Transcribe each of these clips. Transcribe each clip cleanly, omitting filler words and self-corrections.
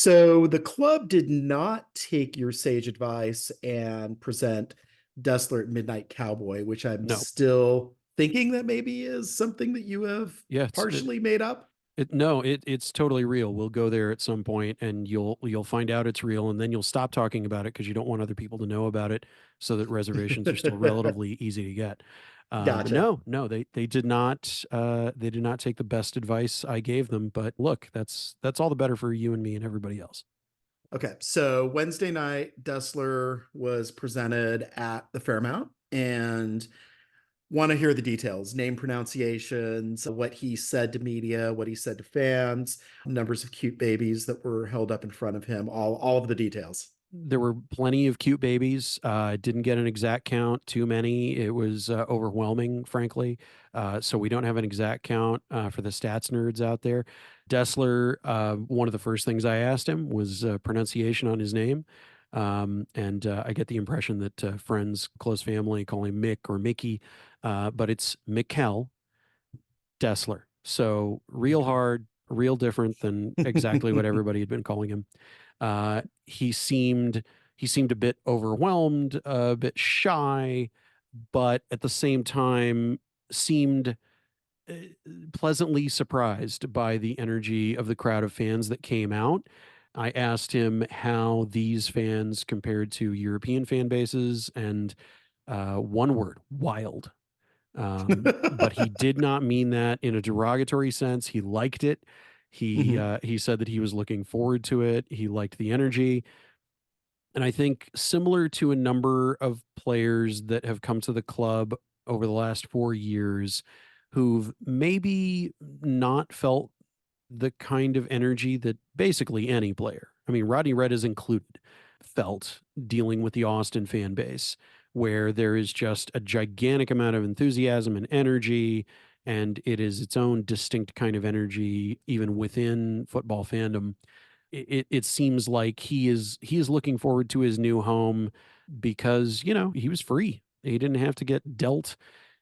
So the club did not take your sage advice and present Dessler at Midnight Cowboy, which I'm No. still thinking that maybe is something that you have Yeah, partially made up. it's totally real. We'll go there at some point and you'll find out it's real, and then you'll stop talking about it because you don't want other people to know about it, so that reservations are still relatively easy to get. But Gotcha. no, they did not take the best advice I gave them. But look, that's all the better for you and me and everybody else. Okay, so Wednesday night, Dessler was presented at the Fairmount and want to hear the details, name pronunciations, what he said to media, what he said to fans, numbers of cute babies that were held up in front of him, all of the details. There were plenty of cute babies. Didn't get an exact count, too many. It was overwhelming, frankly. So we don't have an exact count for the stats nerds out there. Dessler, one of the first things I asked him was pronunciation on his name. And I get the impression that friends, close family call him Mick or Mickey, but it's Mikkel Dessler. So real hard, real different than exactly what everybody had been calling him. Uh, he seemed he seemed a bit overwhelmed, a bit shy, but at the same time seemed uh, pleasantly surprised by the energy of the crowd of fans that came out. I asked him how these fans compared to European fan bases, and one word: wild. But he did not mean that in a derogatory sense. He liked it. Mhm. He said that he was looking forward to it. He liked the energy. And I think similar to a number of players that have come to the club over the last 4 years who've maybe not felt the kind of energy that basically any player, I mean, Rodney Red is included, felt dealing with the Austin fan base, where there is just a gigantic amount of enthusiasm and energy, and it is its own distinct kind of energy, even within football fandom. It seems like he is looking forward to his new home because he was free. He didn't have to get dealt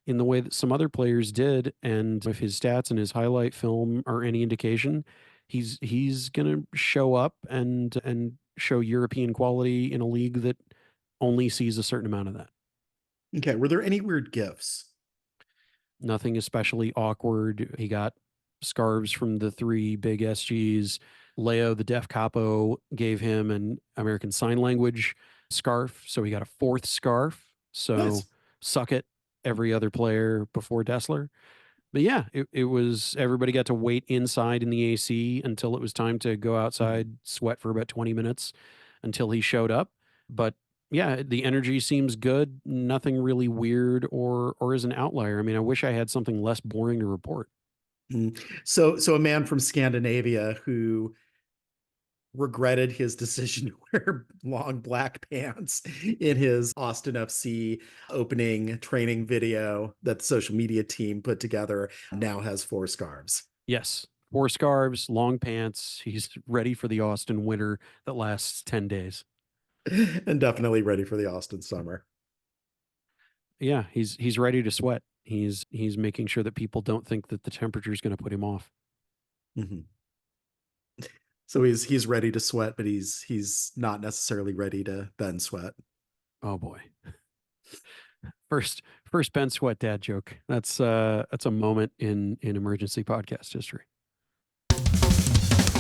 in the way that some other players did. And if his stats and his highlight film are any indication, he's gonna show up and show European quality in a league that only sees a certain amount of that. Okay, were there any weird gifts? Nothing especially awkward. He got scarves from the three big SGs. Leo, the deaf capo, gave him an American Sign Language scarf. So he got a fourth scarf. So Nice. suck it, every other player before Dessler. But yeah, it was everybody got to wait inside in the AC until it was time to go Mhm. outside, sweat for about 20 minutes until he showed up. But yeah, the energy seems good. Nothing really weird or is an outlier. I mean, I wish I had something less boring to report. Mm. So a man from Scandinavia who regretted his decision to wear long black pants in his Austin FC opening training video that the social media team put together now has four scarves. Yes, four scarves, long pants. He's ready for the Austin winter that lasts 10 days. And definitely ready for the Austin summer. Yeah, he's ready to sweat. He's making sure that people don't think that the temperature is going to put him off. Mhm. So he's ready to sweat, but he's not necessarily ready to then sweat. Oh boy. First Ben Sweat dad joke. That's a moment in emergency podcast history.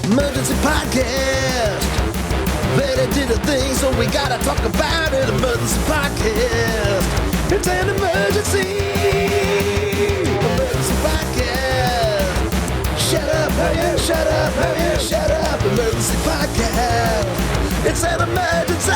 Emergency podcast. Better did a thing, so we gotta talk about it. Emergency podcast. It's an emergency. Emergency podcast. Shut up, hell yeah, shut up, hell yeah, shut up. Emergency podcast. It's an emergency.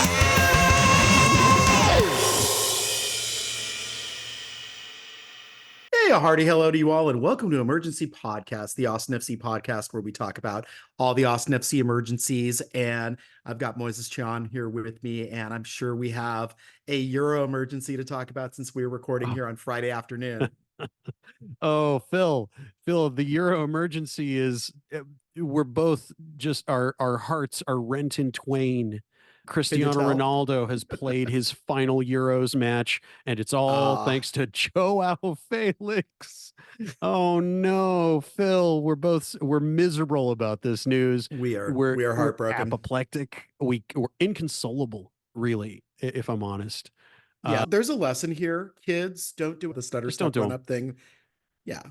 Hey, a hearty hello to you all, and welcome to Emergency Podcast, the Austin FC podcast, where we talk about all the Austin FC emergencies. And I've got Moisés Chiullán here with me, and I'm sure we have a Euro emergency to talk about since we're recording here on Friday afternoon. Oh, Phil, the Euro emergency is we're both just our hearts are rent in twain Cristiano tell? Ronaldo has played his final Euros match, and it's all thanks to Joao Felix. Oh no, Phil, we're miserable about this news. We are We're heartbroken. apoplectic. We're inconsolable, really, if I'm honest. Yeah, there's a lesson here. Kids, don't do the stutter Just don't step do run 'em. up thing. Yeah,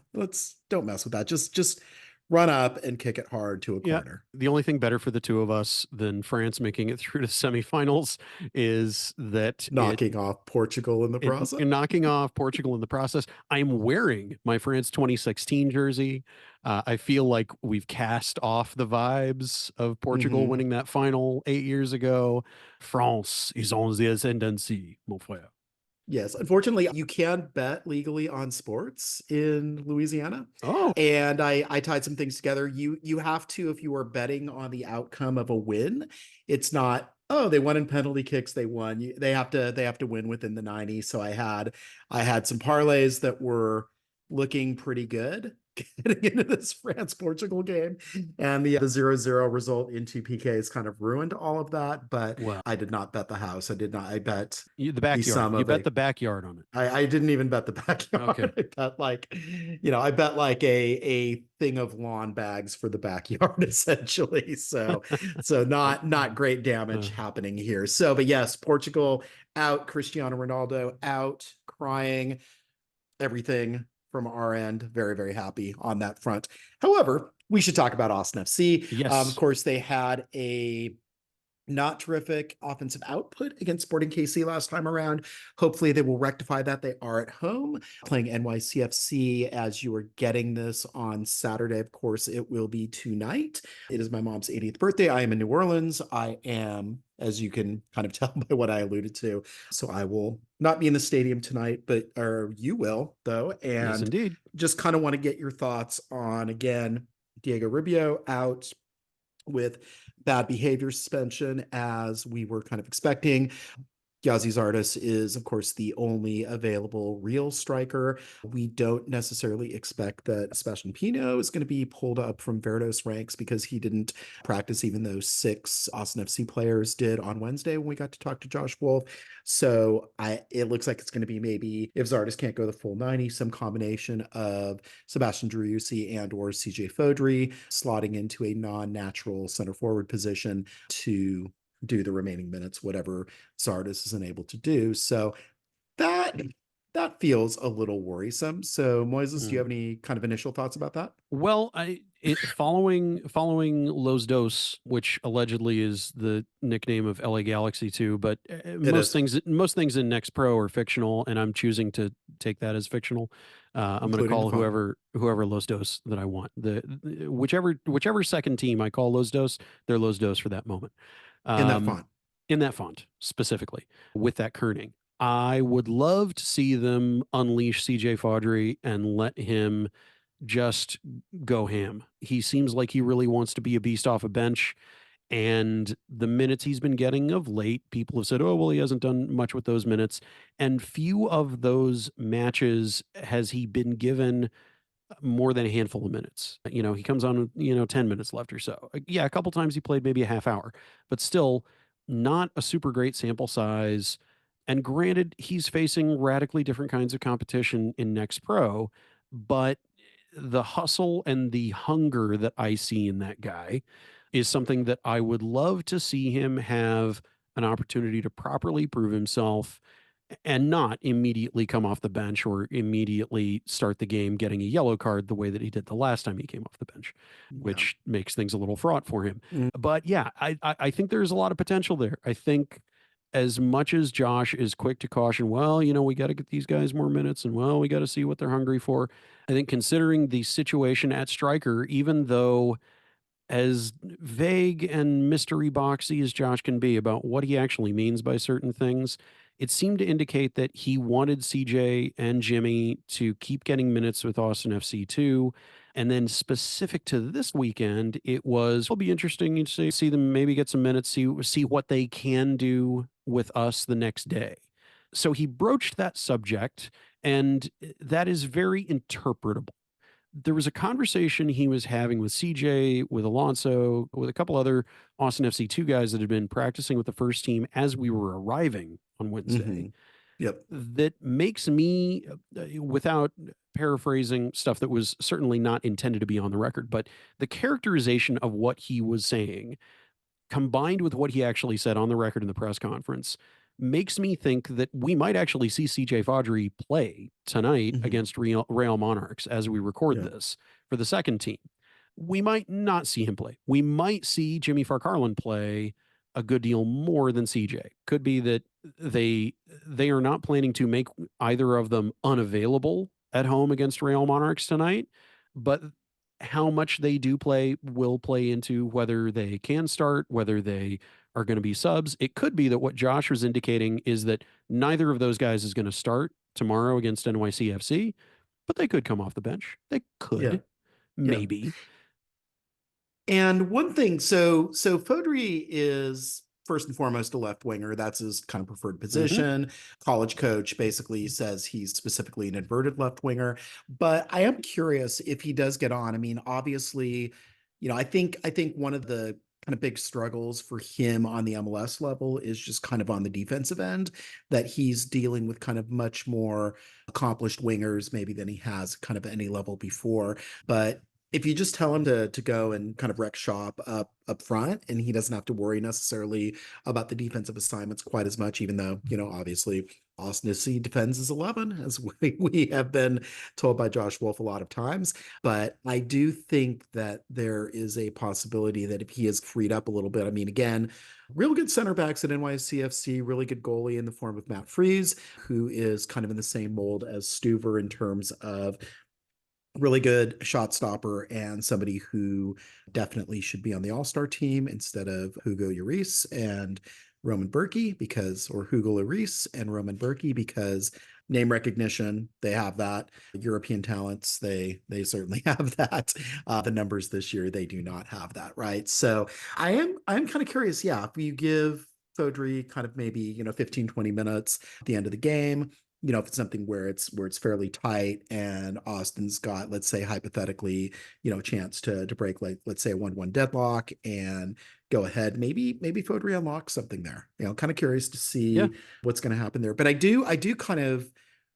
don't mess with that. Just run up and kick it hard to a Yeah. corner. The only thing better for the two of us than France making it through to semifinals is that Knocking off Portugal in the process. knocking off Portugal in the process. I'm wearing my France 2016 jersey. I feel like we've cast off the vibes of Portugal Mhm. winning that final 8 years ago. France is on the ascendancy, mon frère. Yes, unfortunately, you can bet legally on sports in Louisiana. Oh, And I tied some things together. You have to, if you are betting on the outcome of a win, it's not, oh, they won in penalty kicks, they won. They have to win within the 90. So I had some parlays that were looking pretty good getting into this France-Portugal game. And the 0-0 result into PKs kind of ruined all of that. But well, I did not bet the house. I bet the the backyard. sum You of bet a the backyard on it. I didn't even bet the backyard. Okay. I bet like a thing of lawn bags for the backyard essentially. So not great damage happening here. So, but yes, Portugal out, Cristiano Ronaldo out, crying, everything from our end. Very, very happy on that front. However, we should talk about Austin FC. Yes. Of course, they had a not terrific offensive output against Sporting KC last time around. Hopefully they will rectify that. They are at home playing NYCFC as you are getting this on Saturday. Of course, it will be tonight. It is my mom's 80th birthday. I am in New Orleans. I am, as you can kind of tell by what I alluded to. So I will not be in the stadium tonight, or you will though. And Yes, indeed. just kind of want to get your thoughts on, again, Diego Rubio out with bad behavior suspension, as we were kind of expecting. Yazi Zardes is, of course, the only available real striker. We don't necessarily expect that Sebastian Pino is going to be pulled up from Verdos ranks because he didn't practice, even though 6 Austin FC players did on Wednesday when we got to talk to Josh Wolf. So it looks like it's going to be, maybe if Zardes can't go the full 90, some combination of Sebastian Driussi and or CJ Fodry slotting into a non-natural center forward position to do the remaining minutes, whatever Zardes is unable to do. So that feels a little worrisome. So Moises, do you have any kind of initial thoughts about that? Well, following Los Dos, which allegedly is the nickname of LA Galaxy 2, but most things in Next Pro are fictional, and I'm choosing to take that as fictional. I'm going to call whoever Los Dos that I want. Whichever second team I call Los Dos, they're Los Dos for that moment. In that font specifically, with that kerning. I would love to see them unleash CJ Fodry and let him just go ham. He seems like he really wants to be a beast off a bench. And the minutes he's been getting of late, people have said, oh, well, he hasn't done much with those minutes. And few of those matches has he been given more than a handful of minutes. He comes on with, 10 minutes left or so. Yeah, a couple times he played maybe a half hour, but still not a super great sample size. And granted, he's facing radically different kinds of competition in Next Pro, but the hustle and the hunger that I see in that guy is something that I would love to see him have an opportunity to properly prove himself and not immediately come off the bench or immediately start the game getting a yellow card the way that he did the last time he came off the bench, which makes things a little fraught for him. But yeah, I think there's a lot of potential there. I think as much as Josh is quick to caution, well, we got to get these guys more minutes and, well, we got to see what they're hungry for. I think considering the situation at striker, even though as vague and mystery boxy as Josh can be about what he actually means by certain things, it seemed to indicate that he wanted CJ and Jimmy to keep getting minutes with Austin FC too. And then specific to this weekend, it'll be interesting to see them maybe get some minutes, see what they can do with us the next day. So he broached that subject, and that is very interpretable. there was a conversation he was having with CJ, with Alonso, with a couple other Austin FC2 guys that had been practicing with the first team as we were arriving on Wednesday Mhm. Yep. that makes me, without paraphrasing stuff that was certainly not intended to be on the record, but the characterization of what he was saying combined with what he actually said on the record in the press conference makes me think that we might actually see CJ Fodry play tonight Mhm. against Real Monarchs as we record Yeah. this for the second team. We might not see him play. We might see Jimmy Farcarlin play a good deal more than CJ. Could be that they they are not planning to make either of them unavailable at home against Real Monarchs tonight, but how much they do play will play into whether they can start, whether they are going to be subs. It could be that what Josh was indicating is that neither of those guys is going to start tomorrow against NYCFC, but they could come off the bench. They Yeah. could, Yeah. maybe. And one thing, so Fodry is first and foremost a left winger. That's his kind of preferred Hmm. position. College coach basically says he's specifically an inverted left winger. But I am curious if he does get on. I mean, obviously, I think one of the kind of big struggles for him on the MLS level is just kind of on the defensive end, that he's dealing with kind of much more accomplished wingers maybe than he has kind of at any level before. But if you just tell him to go and kind of wreck shop up front, and he doesn't have to worry necessarily about the defensive assignments quite as much, even though, obviously Austin FC defends as 11, as we have been told by Josh Wolf a lot of times. But I do think that there is a possibility that if he is freed up a little bit, I mean, again, real good center backs at NYCFC, really good goalie in the form of Matt Freeze, who is kind of in the same mold as Stuver in terms of really good shot stopper and somebody who definitely should be on the all-star team instead of Hugo Lloris and Roman Berkey, or Hugo Lloris and Roman Berkey, because name recognition, they have that. European talents, they certainly have that. The numbers this year, they do not have that, right? So I'm kind of curious, yeah, if you give Fodry kind of maybe 15, 20 minutes at the end of the game, if it's something where it's fairly tight and Austin's got, let's say hypothetically, a chance to break, like, let's say a 1-1 deadlock and go ahead, maybe Fodry unlocks something there. Kind of curious to Yeah. see what's going to happen there. But I do kind of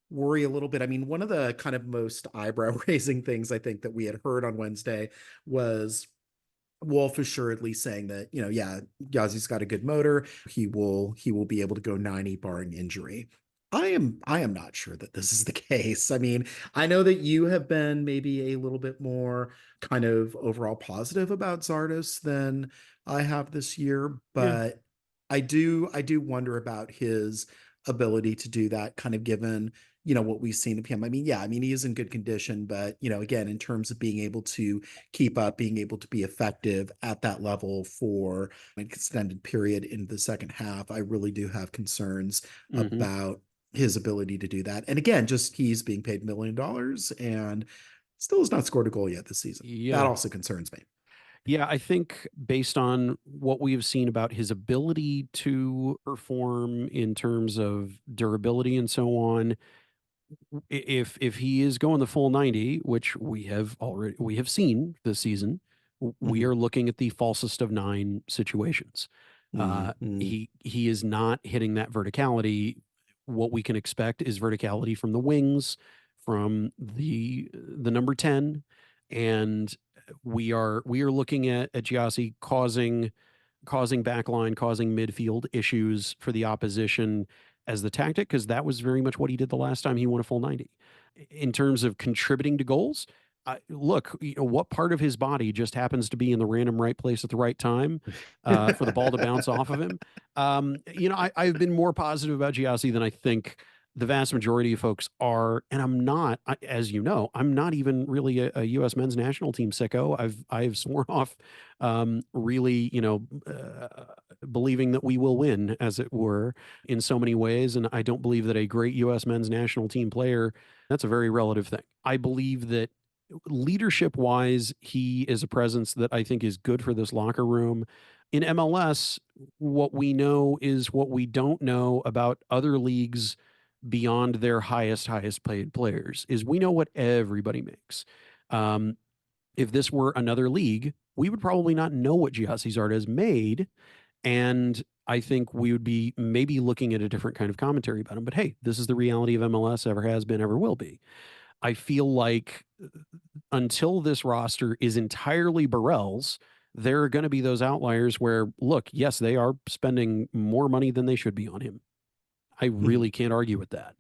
worry a little bit. I mean, one of the kind of most eyebrow raising things I think that we had heard on Wednesday was Wolf assuredly saying that, yeah, Yazi's got a good motor. He will be able to go 90 barring injury. I am not sure that this is the case. I mean, I know that you have been maybe a little bit more kind of overall positive about Zardes than I have this year, Yeah. but I do wonder about his ability to do that, kind of given what we've seen of him. I mean, yeah, I mean, he is in good condition, but again, in terms of being able to keep up, being able to be effective at that level for an extended period in the second half, I really do have concerns Hmm. about his ability to do that. And again, just he's being paid $1 million and still has not scored a goal yet this season. That Yeah. also concerns me. Yeah, I think based on what we have seen about his ability to perform in terms of durability and so on, if he is going the full 90, which we have seen this season, we Mhm. are looking at the falsest of nine situations. Mhm. He is not hitting that verticality. What we can expect is verticality from the wings, from the number 10, and we are looking at Giassi causing backline, causing midfield issues for the opposition as the tactic, because that was very much what he did the last time he won a full 90. In terms of contributing to goals, look, what part of his body just happens to be in the random right place at the right time for the ball to bounce off of him? I've been more positive about Giassi than I think the vast majority of folks are, and I'm not, as you know, I'm not even really a U.S. men's national team sicko. I've sworn off really, believing that we will win, as it were, in so many ways. And I don't believe that a great U.S. men's national team player, that's a very relative thing. I believe that leadership wise, he is a presence that I think is good for this locker room. In MLS, what we know is what we don't know about other leagues beyond their highest paid players is we know what everybody makes. If this were another league, we would probably not know what Giassi Zardes made. And I think we would be maybe looking at a different kind of commentary about him. But hey, this is the reality of MLS, ever has been, ever will be. I feel like until this roster is entirely Burrell's, there are going to be those outliers where, look, yes, they are spending more money than they should be on him. I really can't argue with that.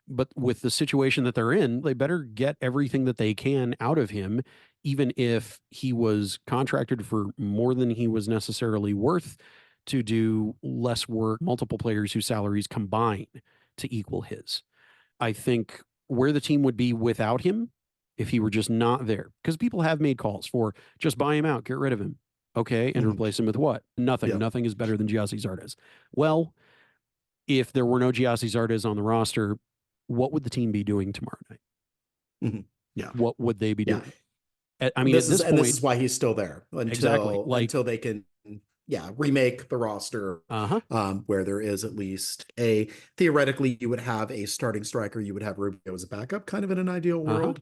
But with the situation that they're in, they better get everything that they can out of him, even if he was contracted for more than he was necessarily worth to do less work, multiple players whose salaries combine to equal his. I think where the team would be without him if he were just not there, because people have made calls for just buy him out, get rid of him. Okay. And replace him with what? Nothing. Yeah. Nothing is better than Giassi Zardes. Well, if there were no Giassi Zardes on the roster, what would the team be doing tomorrow night? Yeah. What would they be doing? I mean, this at this point, this is why he's still there until they can remake the roster, where there is at least theoretically you would have a starting striker, you would have Rubio as a backup, kind of in an ideal world.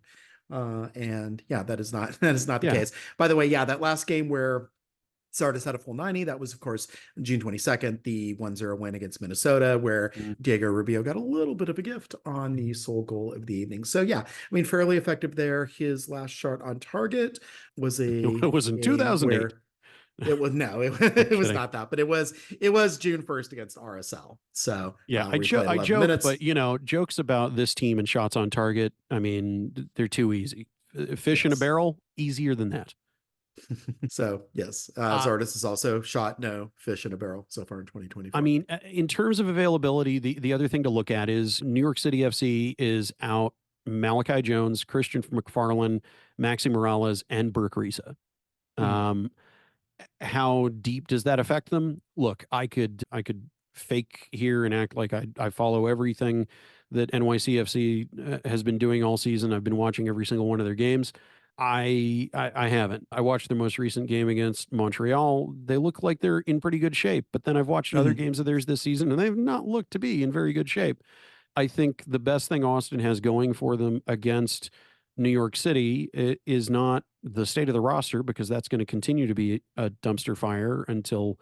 And that is not the case. By the way, that last game where Zardes had a full 90. That was, of course, June 22nd, the 1-0 win against Minnesota, where Diego Rubio got a little bit of a gift on the sole goal of the evening. So, I mean, fairly effective there. His last shot on target was it was in 2008. It was it was not that, but it was June 1st against RSL. So I joke, but jokes about this team and shots on target, I mean, they're too easy. Fish in a barrel, easier than that. So yes, Zardes has also shot no fish in a barrel so far in 2024. I mean, in terms of availability, the other thing to look at is New York City FC is out Malachi Jones, Christian McFarland, Maxi Morales, and Burke Risa. How deep does that affect them? Look, I could fake here and act like I follow everything that NYCFC has been doing all season. I've been watching every single one of their games. I haven't. I watched their most recent game against Montreal. They look like they're in pretty good shape, but then I've watched other games of theirs this season and they've not looked to be in very good shape. I think the best thing Austin has going for them against New York City is not the state of the roster, because that's going to continue to be a dumpster fire until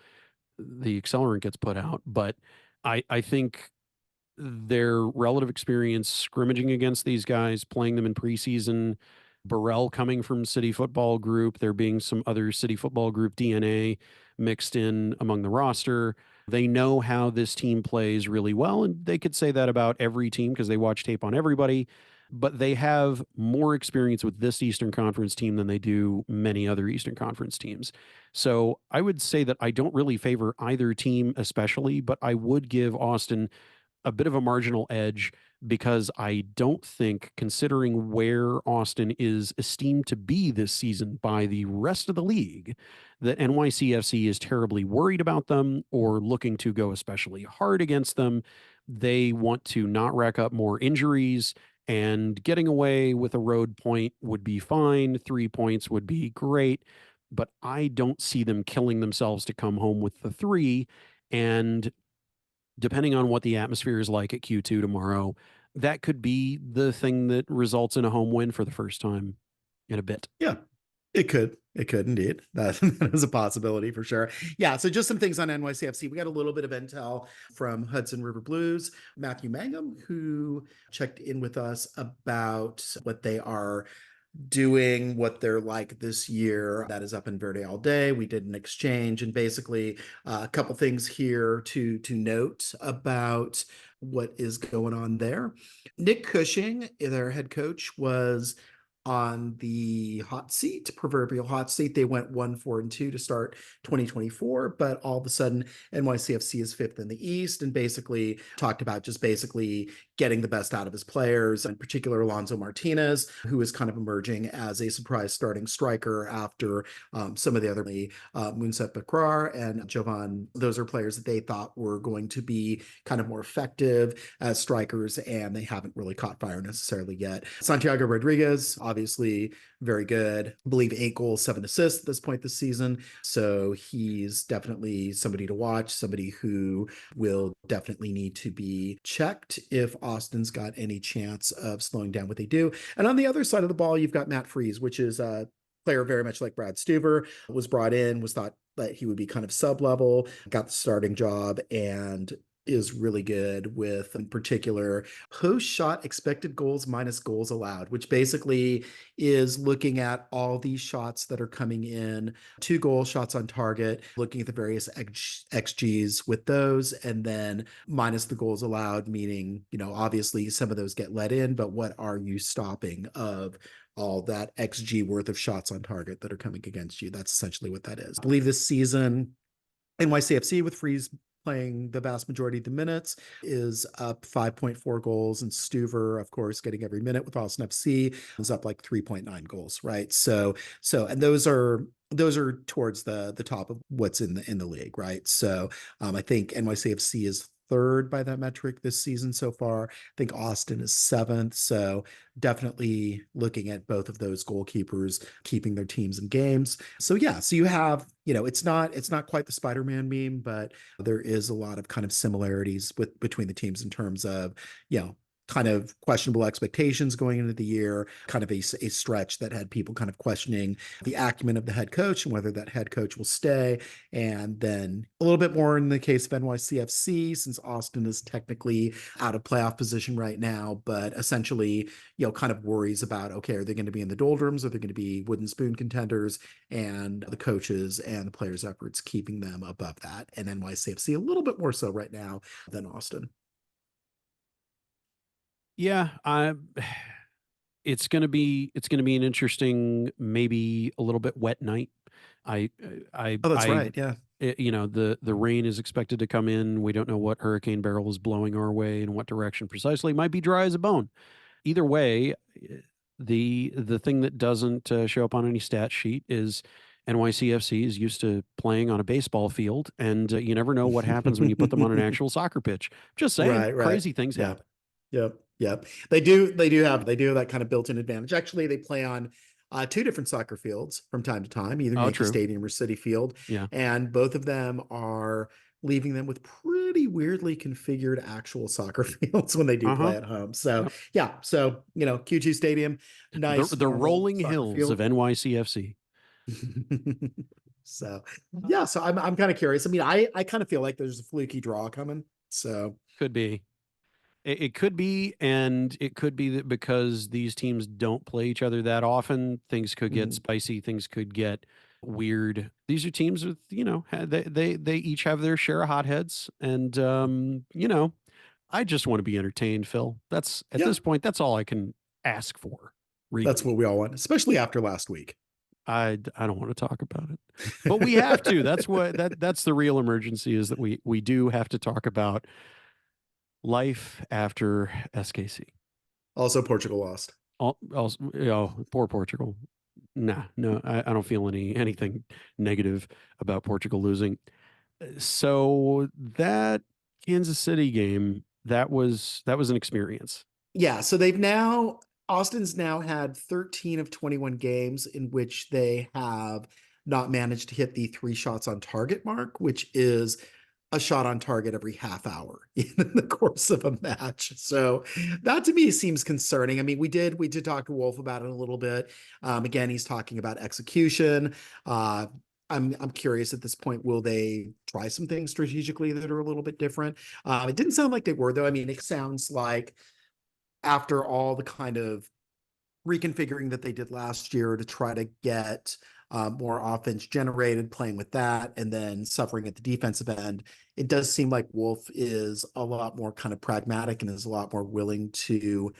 the accelerant gets put out. But I think their relative experience scrimmaging against these guys, playing them in preseason, Burrell coming from City Football Group, there being some other City Football Group DNA mixed in among the roster. They know how this team plays really well, and they could say that about every team because they watch tape on everybody, but they have more experience with this Eastern Conference team than they do many other Eastern Conference teams. So I would say that I don't really favor either team especially, but I would give Austin a bit of a marginal edge because I don't think, considering where Austin is esteemed to be this season by the rest of the league, that NYCFC is terribly worried about them or looking to go especially hard against them. They want to not rack up more injuries, and getting away with a road point would be fine. 3 points would be great, but I don't see them killing themselves to come home with the 3. And depending on what the atmosphere is like at Q2 tomorrow, that could be the thing that results in a home win for the first time in a bit. Yeah, it could indeed. That is a possibility for sure. Yeah. So just some things on NYCFC. We got a little bit of intel from Hudson River Blues, Matthew Mangum, who checked in with us about what they are doing, what they're like this year. That is up in Verde all day. We did an exchange, and basically a couple things here to note about what is going on there. Nick Cushing, their head coach, was on the hot seat, proverbial hot seat. They went 1-4-2 to start 2024, but all of a sudden NYCFC is 5th in the East, and basically talked about just basically getting the best out of his players, in particular Alonso Martinez, who is kind of emerging as a surprise starting striker after some of the other Moonset Bakrar and Jovan. Those are players that they thought were going to be kind of more effective as strikers, and they haven't really caught fire necessarily yet. Santiago Rodriguez, obviously very good. I believe 8 goals, 7 assists at this point this season. So he's definitely somebody to watch, somebody who will definitely need to be checked if Austin's got any chance of slowing down what they do. And on the other side of the ball, you've got Matt Freese, which is a player very much like Brad Stuver, was brought in, was thought that he would be kind of sub-level, got the starting job, and is really good with, in particular, post-shot expected goals minus goals allowed, which basically is looking at all these shots that are coming in, 2 goal shots on target, looking at the various XGs with those, and then minus the goals allowed, meaning, obviously some of those get let in, but what are you stopping of all that XG worth of shots on target that are coming against you? That's essentially what that is. I believe this season, NYCFC with Freeze playing the vast majority of the minutes is up 5.4 goals, and Stuver, of course, getting every minute with Austin FC is up like 3.9 goals, right? So and those are towards the top of what's in the league, right? So I think NYCFC is third by that metric this season so far. I think Austin is 7th. So definitely looking at both of those goalkeepers keeping their teams in games. So yeah, so you have, it's not quite the Spider-Man meme, but there is a lot of kind of similarities between the teams in terms of, kind of questionable expectations going into the year, kind of a stretch that had people kind of questioning the acumen of the head coach and whether that head coach will stay. And then a little bit more in the case of NYCFC, since Austin is technically out of playoff position right now, but essentially, kind of worries about, okay, are they going to be in the doldrums? Are they going to be wooden spoon contenders? And the coaches and the players' efforts keeping them above that. And NYCFC a little bit more so right now than Austin. Yeah, it's gonna be an interesting, maybe a little bit wet night. I Oh, that's right. Yeah. The rain is expected to come in. We don't know what hurricane barrel is blowing our way and what direction precisely. It might be dry as a bone. Either way, the thing that doesn't show up on any stat sheet is NYCFC is used to playing on a baseball field, and you never know what happens when you put them on an actual soccer pitch. Just saying, Right. crazy things Yeah. happen. Yep. They do have that kind of built-in advantage. Actually, they play on 2 different soccer fields from time to time, either Oh, Yankee true. Stadium or City Field. Yeah. And both of them are leaving them with pretty weirdly configured actual soccer fields when they do Uh-huh. play at home. So Yep. yeah. So, Q2 Stadium, nice The normal rolling soccer hills of field. NYCFC. So yeah, so I'm kind of curious. I mean, I kind of feel like there's a fluky draw coming. So Could be. It could be, and it could be that because these teams don't play each other that often, things could get spicy, things could get weird. These are teams with, they each have their share of hotheads, and I just want to be entertained, Phil. That's at yeah, this point, that's all I can ask for. Really. that's what we all want, especially after last week. I don't want to talk about it, but we have to. That's the real emergency, is that we do have to talk about life after SKC. Also, Portugal lost. Also, poor Portugal. No, I don't feel anything negative about Portugal losing. So that Kansas City game, that was an experience. Yeah, so Austin's now had 13 of 21 games in which they have not managed to hit the 3 shots on target mark, which is a shot on target every half hour in the course of a match. So that to me seems concerning. I mean, we did talk to Wolf about it a little bit. Again, he's talking about execution. I'm curious at this point, will they try some things strategically that are a little bit different? It didn't sound like they were, though. I mean, it sounds like after all the kind of reconfiguring that they did last year to try to get more offense generated, playing with that, and then suffering at the defensive end, it does seem like Wolf is a lot more kind of pragmatic and is a lot more willing to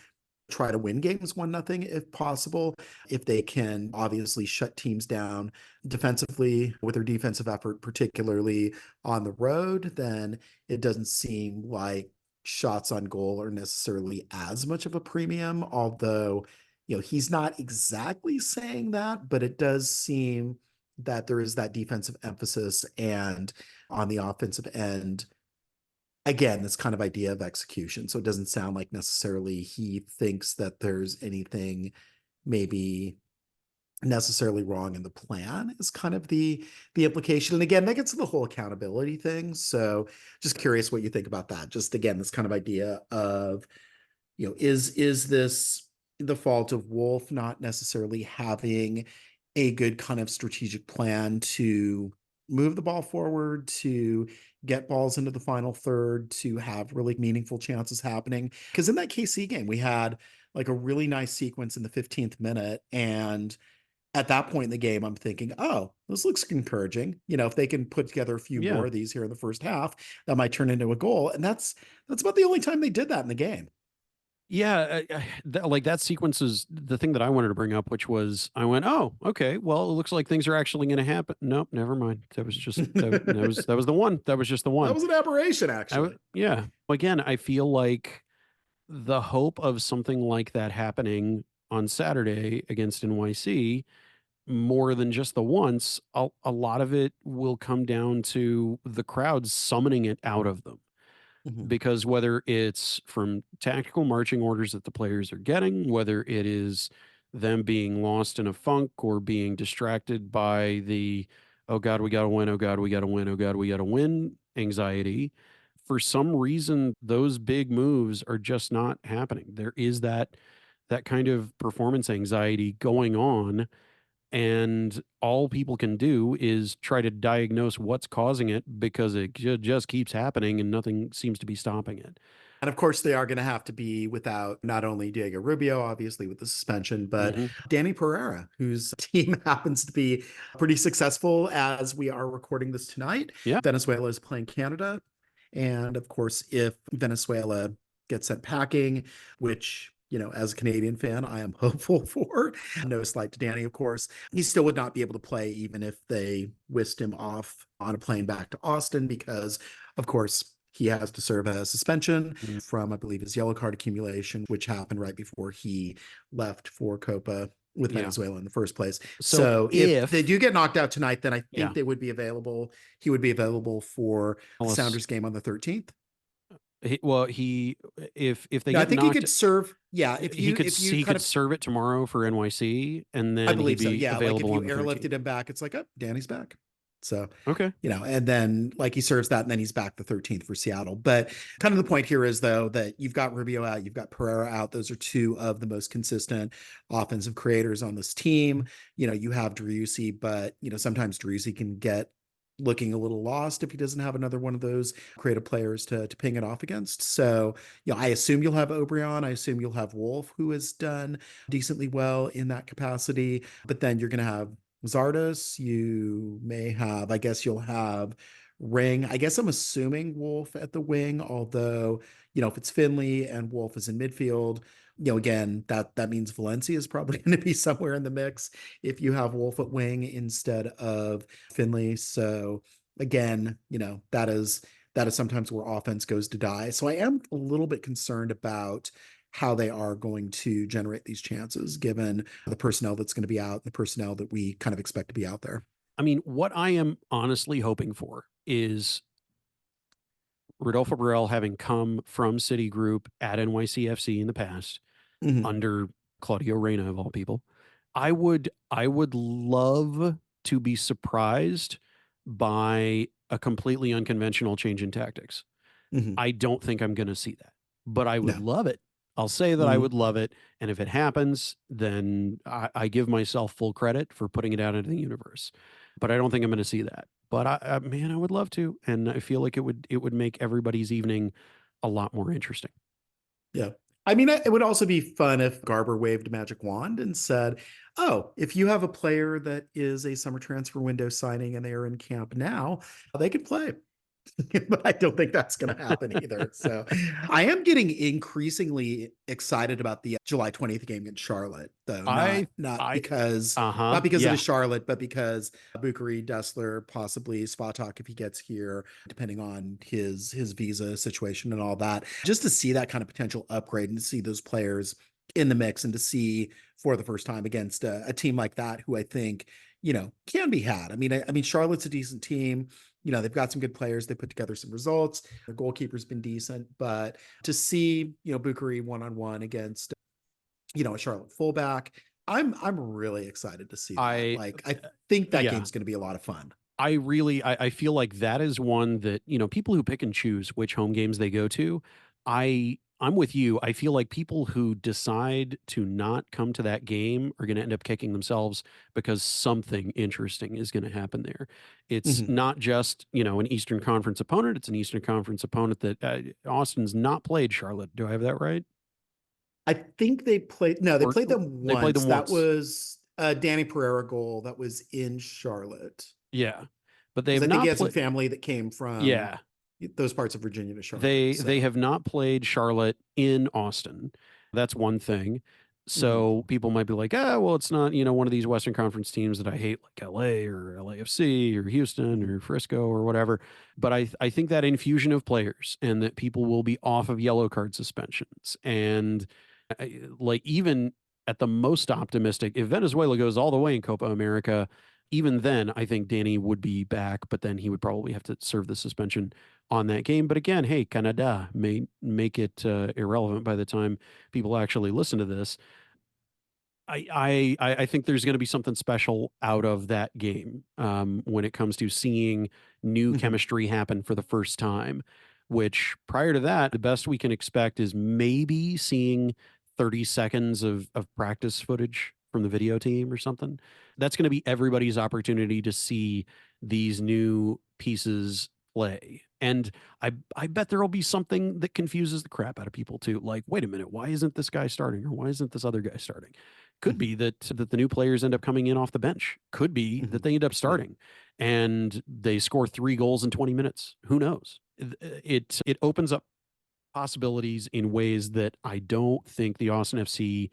try to win games 1-0 if possible, if they can obviously shut teams down defensively with their defensive effort, particularly on the road. Then it doesn't seem like shots on goal are necessarily as much of a premium, although he's not exactly saying that, but it does seem that there is that defensive emphasis, and on the offensive end, again, this kind of idea of execution. So it doesn't sound like necessarily he thinks that there's anything maybe necessarily wrong in the plan, is kind of the implication. And again, that gets to the whole accountability thing. So just curious what you think about that. Just again, this kind of idea of is this the fault of Wolf not necessarily having a good kind of strategic plan to move the ball forward, to get balls into the final third, to have really meaningful chances happening? Because in that KC game, we had like a really nice sequence in the 15th minute. And at that point in the game, I'm thinking, oh, this looks encouraging. If they can put together a few Yeah. more of these here in the first half, that might turn into a goal. And that's about the only time they did that in the game. Yeah, like that sequence is the thing that I wanted to bring up, which was I went, oh, okay, well, it looks like things are actually going to happen. Nope, never mind. That was just that was the one. That was just the one. That was an aberration, actually. Yeah. Again, I feel like the hope of something like that happening on Saturday against NYC more than just the once, a lot of it will come down to the crowd summoning it out of them. Mhm. Because whether it's from tactical marching orders that the players are getting, whether it is them being lost in a funk or being distracted by the, oh God, we got to win, oh God, we got to win, oh God, we got to win anxiety, for some reason, those big moves are just not happening. There is that kind of performance anxiety going on, and all people can do is try to diagnose what's causing it because it just keeps happening and nothing seems to be stopping it. And of course, they are going to have to be without not only Diego Rubio, obviously with the suspension, but Mm-hmm. Danny Pereira, whose team happens to be pretty successful as we are recording this tonight. Yeah. Venezuela is playing Canada. And of course, if Venezuela gets sent packing, which, as a Canadian fan, I am hopeful for, no slight to Danny, of course, he still would not be able to play even if they whisked him off on a plane back to Austin, because, of course, he has to serve a suspension from, I believe, his yellow card accumulation, which happened right before he left for Copa with Venezuela in the first place. So if they do get knocked out tonight, then I think they would be available. He would be available for the Sounders game on the 13th. If they No, get I think knocked, he could serve. Yeah, he could serve it tomorrow for NYC, and then I believe he'd be so. Yeah, like if available you on the 13th. airlifted him back, it's like, oh, Danny's back. So, okay. And then like he serves that and then he's back the 13th for Seattle. But kind of the point here is, though, that you've got Rubio out, you've got Pereira out. Those are two of the most consistent offensive creators on this team. You have Driussi, but, sometimes Driussi can get looking a little lost if he doesn't have another one of those creative players to ping it off against. So, I assume you'll have Obrian. I assume you'll have Wolf, who has done decently well in that capacity. But then you're going to have Zardes. You may have, I guess you'll have Ring. I guess I'm assuming Wolf at the wing, although, if it's Finley and Wolf is in midfield, again, that means Valencia is probably going to be somewhere in the mix if you have Wolf at wing instead of Finley. So again, that is sometimes where offense goes to die. So I am a little bit concerned about how they are going to generate these chances, given the personnel that's going to be out, the personnel that we kind of expect to be out there. I mean, what I am honestly hoping for is Rodolfo Burrell, having come from Citigroup at NYCFC in the past, under Claudio Reyna of all people, I would love to be surprised by a completely unconventional change in tactics. I don't think I'm going to see that, but I would love it. I'll say that I would love it. And if it happens, then I give myself full credit for putting it out into the universe. But I don't think I'm going to see that. But man, I would love to. And I feel like it would make everybody's evening a lot more interesting. Yeah. I mean, it would also be fun if Garber waved a magic wand and said, oh, if you have a player that is a summer transfer window signing and they are in camp now, they could play. But I don't think that's going to happen either. So I am getting increasingly excited about the July 20th game against Charlotte, though. Not because it is Charlotte, but because Bukari, Dessler, possibly Svatak if he gets here, depending on his visa situation and all that. Just to see that kind of potential upgrade and to see those players in the mix and to see for the first time against a team like that, who I think, can be had. I mean, Charlotte's a decent team. They've got some good players. They put together some results. Their goalkeeper's been decent, but to see, Bukari one-on-one against, a Charlotte fullback, I'm really excited to see that. I think that game's going to be a lot of fun. I feel like that is one that, people who pick and choose which home games they go to, I I'm with you. I feel like people who decide to not come to that game are going to end up kicking themselves because something interesting is going to happen there. It's Mhm. not just, an Eastern Conference opponent. It's an Eastern Conference opponent that Austin's not played Charlotte. Do I have that right? I think they played, no, they Or played them they played once. them That once. was a Danny Pereira goal that was in Charlotte. Yeah. But they Because have I think he not had some played. family that came from Yeah. those parts of Virginia to Charlotte. They So, have not played Charlotte in Austin. That's one thing. mhm, So people might be like, well, it's not, one of these Western Conference teams that I hate, like LA or LAFC or Houston mhm, or Frisco or whatever. But I think that infusion of players and that people will be off of yellow card suspensions. And like even at the most optimistic, if Venezuela goes all the way in Copa America, even then, I think Danny would be back, but then he would probably have to serve the suspension on that game. But again, hey, Canada may make it irrelevant by the time people actually listen to this. I think there's going to be something special out of that game when it comes to seeing new mhm. chemistry happen for the first time. Which prior to that, the best we can expect is maybe seeing 30 seconds of practice footage from the video team or something. That's going to be everybody's opportunity to see these new pieces play. And I bet there'll be something that confuses the crap out of people too. Like, wait a minute, why isn't this guy starting or why isn't this other guy starting? Could Mhm, be that the new players end up coming in off the bench. Could be that mhm. they end up Yeah. starting and they score 3 goals in 20 minutes. Who knows? It opens up possibilities in ways that I don't think the Austin FC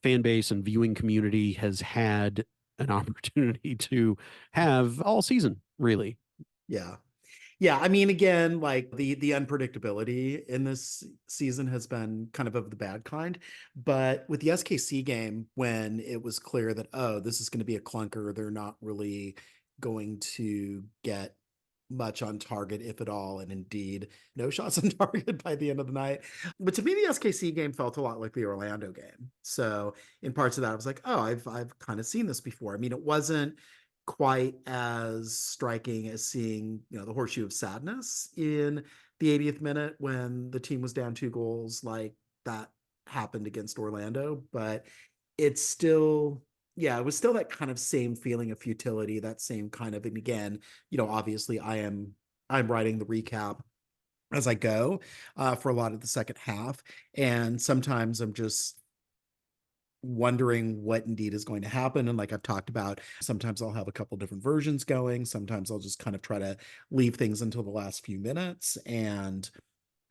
fan base and viewing community has had an opportunity to have all season, really. Yeah. Yeah, I mean, again, like the unpredictability in this season has been kind of the bad kind. But with the SKC game, when it was clear that, oh, this is going to be a clunker, they're not really going to get much on target, if at all, and indeed no shots on target by the end of the night. But to me, the SKC game felt a lot like the Orlando game. So in parts of that, I was like, oh, I've kind of seen this before. I mean, it wasn't quite as striking as seeing, the horseshoe of sadness in the 80th minute when the team was down 2 goals, like that happened against Orlando. But it's still, yeah, it was still that kind of same feeling of futility, that same kind of, and again, obviously I'm writing the recap as I go for a lot of the second half. And sometimes I'm just wondering what indeed is going to happen. And like I've talked about, sometimes I'll have a couple different versions going. Sometimes I'll just kind of try to leave things until the last few minutes and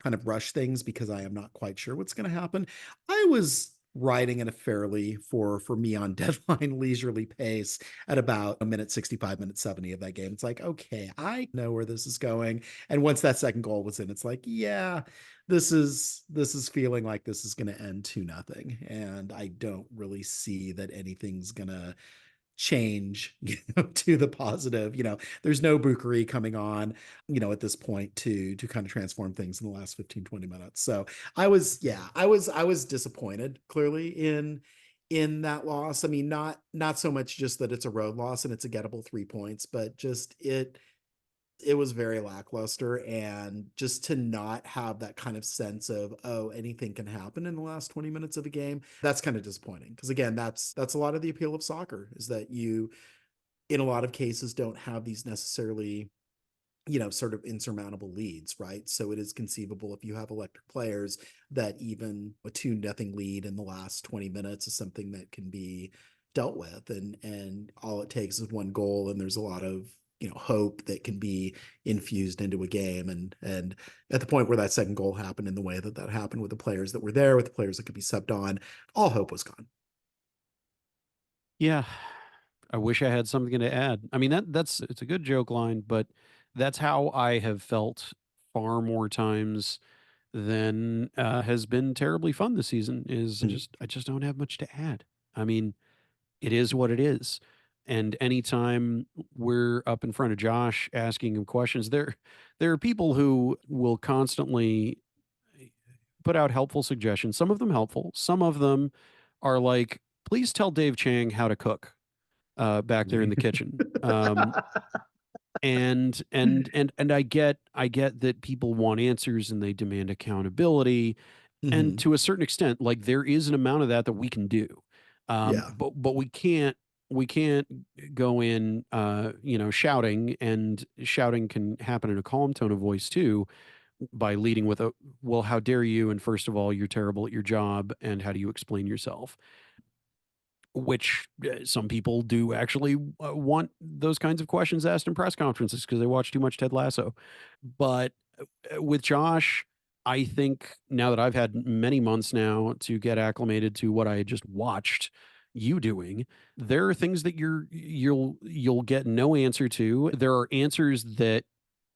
kind of rush things because I am not quite sure what's going to happen. I was riding at a fairly, for me on deadline, leisurely pace at about a minute 65, minute 70 of that game. It's like, okay, I know where this is going. And once that second goal was in, it's like, yeah, this is feeling like this is going to end 2-0. And I don't really see that anything's going to change, to the positive. There's no Bucari coming on, at this point to kind of transform things in the last 15-20 minutes. So I was disappointed clearly in that loss. I mean, not so much just that it's a road loss and it's a gettable 3 points, but just it was very lackluster. And just to not have that kind of sense of, oh, anything can happen in the last 20 minutes of a game, that's kind of disappointing. Because again, that's a lot of the appeal of soccer, is that you in a lot of cases don't have these necessarily, sort of insurmountable leads, right? So it is conceivable, if you have electric players, that even a 2-0 lead in the last 20 minutes is something that can be dealt with. And all it takes is one goal, and there's a lot of, hope that can be infused into a game. And at the point where that second goal happened in the way that happened, with the players that were there, with the players that could be subbed on, all hope was gone. Yeah. I wish I had something to add. I mean, it's a good joke line, but that's how I have felt far more times than has been terribly fun this season. Is Mm. I just don't have much to add. I mean, it is what it is. And anytime we're up in front of Josh asking him questions, there are people who will constantly put out helpful suggestions. Some of them helpful. Some of them are like, please tell Dave Chang how to cook back there in the kitchen. And I get that people want answers and they demand accountability. And to a certain extent, like there is an amount of that we can do. Yeah. But we can't go in, shouting, and shouting can happen in a calm tone of voice too, by leading with well, how dare you? And first of all, you're terrible at your job. And how do you explain yourself? Which some people do actually want those kinds of questions asked in press conferences because they watch too much Ted Lasso. But with Josh, I think now that I've had many months now to get acclimated to what I had just watched you doing, there are things that you'll get no answer to. There are answers that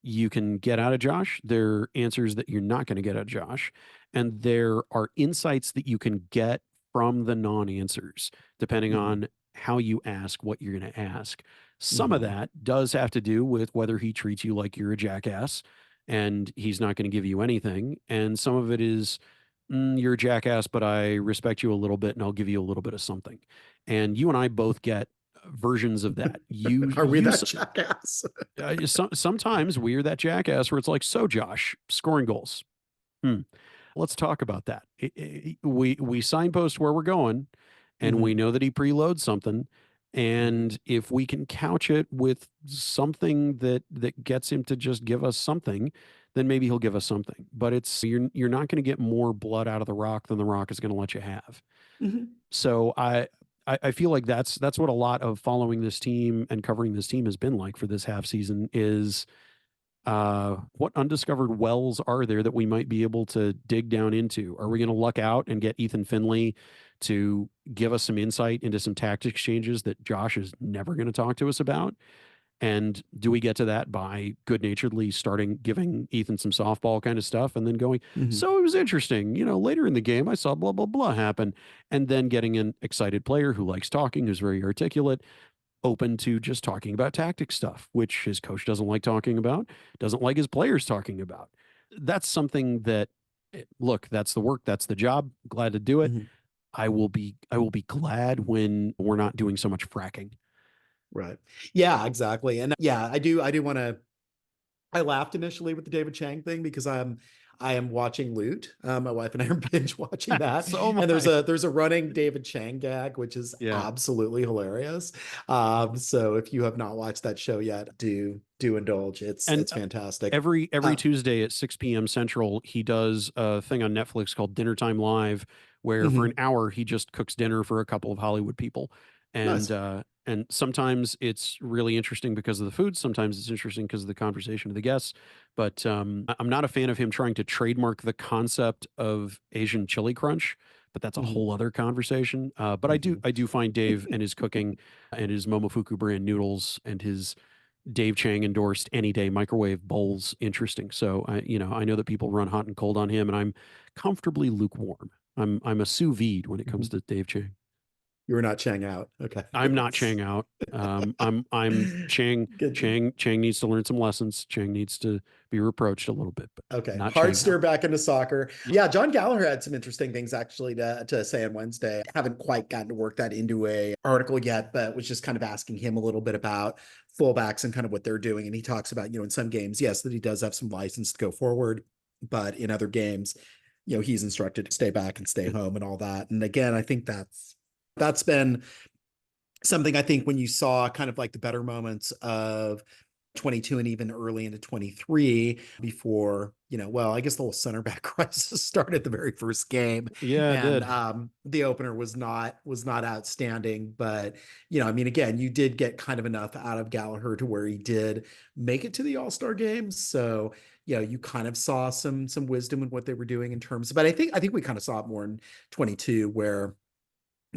you can get out of Josh. There are answers that you're not going to get out of Josh. And there are insights that you can get from the non-answers, depending on how you ask what you're going to ask. Some of that does have to do with whether he treats you like you're a jackass and he's not going to give you anything. And some of it is, you're a jackass, but I respect you a little bit and I'll give you a little bit of something. And you and I both get versions of that. Are we that jackass? Sometimes we're that jackass where it's like, so Josh, scoring goals. Let's talk about that. We signpost where we're going, and we know that he preloads something. And if we can couch it with something that gets him to just give us something, then maybe he'll give us something. But you're not going to get more blood out of the rock than the rock is going to let you have. So I feel like that's what a lot of following this team and covering this team has been like for this half season is, what undiscovered wells are there that we might be able to dig down into? Are we going to luck out and get Ethan Finley to give us some insight into some tactic exchanges that Josh is never going to talk to us about? And do we get to that by good naturedly giving Ethan some softball kind of stuff and then going, so it was interesting, later in the game, I saw blah, blah, blah happen. And then getting an excited player who likes talking, who's very articulate, open to just talking about tactic stuff, which his coach doesn't like talking about, doesn't like his players talking about. That's something that, look, that's the work, that's the job. Glad to do it. I will be glad when we're not doing so much fracking. Right. Yeah, exactly. And yeah, I do want to, I laughed initially with the David Chang thing because I am watching Loot. My wife and I are binge watching that. So and there's a running David Chang gag, which is absolutely hilarious. So if you have not watched that show yet, do indulge. It's fantastic. Every Tuesday at 6 p.m. Central, he does a thing on Netflix called Dinner Time Live, where for an hour he just cooks dinner for a couple of Hollywood people. And Nice. And sometimes it's really interesting because of the food. Sometimes it's interesting because of the conversation of the guests. But I'm not a fan of him trying to trademark the concept of Asian chili crunch. But that's a whole other conversation. But I do find Dave and his cooking and his Momofuku brand noodles and his Dave Chang endorsed any day microwave bowls interesting. So I know that people run hot and cold on him, and I'm comfortably lukewarm. I'm a sous vide when it comes to Dave Chang. You were not Chang out. Okay. I'm not Chang out. I'm Chang. Chang needs to learn some lessons. Chang needs to be reproached a little bit. But okay. Not Hard steer back into soccer. Yeah, John Gallagher had some interesting things actually to say on Wednesday. I haven't quite gotten to work that into a article yet, but was just kind of asking him a little bit about fullbacks and kind of what they're doing. And he talks about, in some games, yes, that he does have some license to go forward, but in other games, he's instructed to stay back and stay home and all that. And again, I think that's been something I think when you saw kind of like the better moments of 22 and even early into 23 before, I guess the whole center back crisis started the very first game. Yeah, it did. The opener was not outstanding, but again, you did get kind of enough out of Gallagher to where he did make it to the All-Star games. So, you kind of saw some wisdom in what they were doing in terms of, but I think we kind of saw it more in 22 where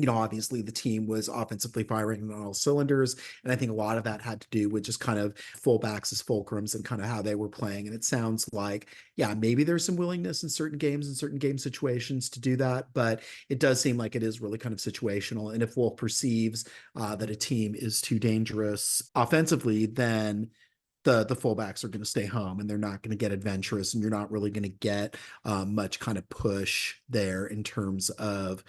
obviously the team was offensively firing on all cylinders. And I think a lot of that had to do with just kind of fullbacks as fulcrums and kind of how they were playing. And it sounds like, maybe there's some willingness in certain games and certain game situations to do that, but it does seem like it is really kind of situational. And if Wolf perceives that a team is too dangerous offensively, then the fullbacks are going to stay home and they're not going to get adventurous, and you're not really going to get much kind of push there in terms of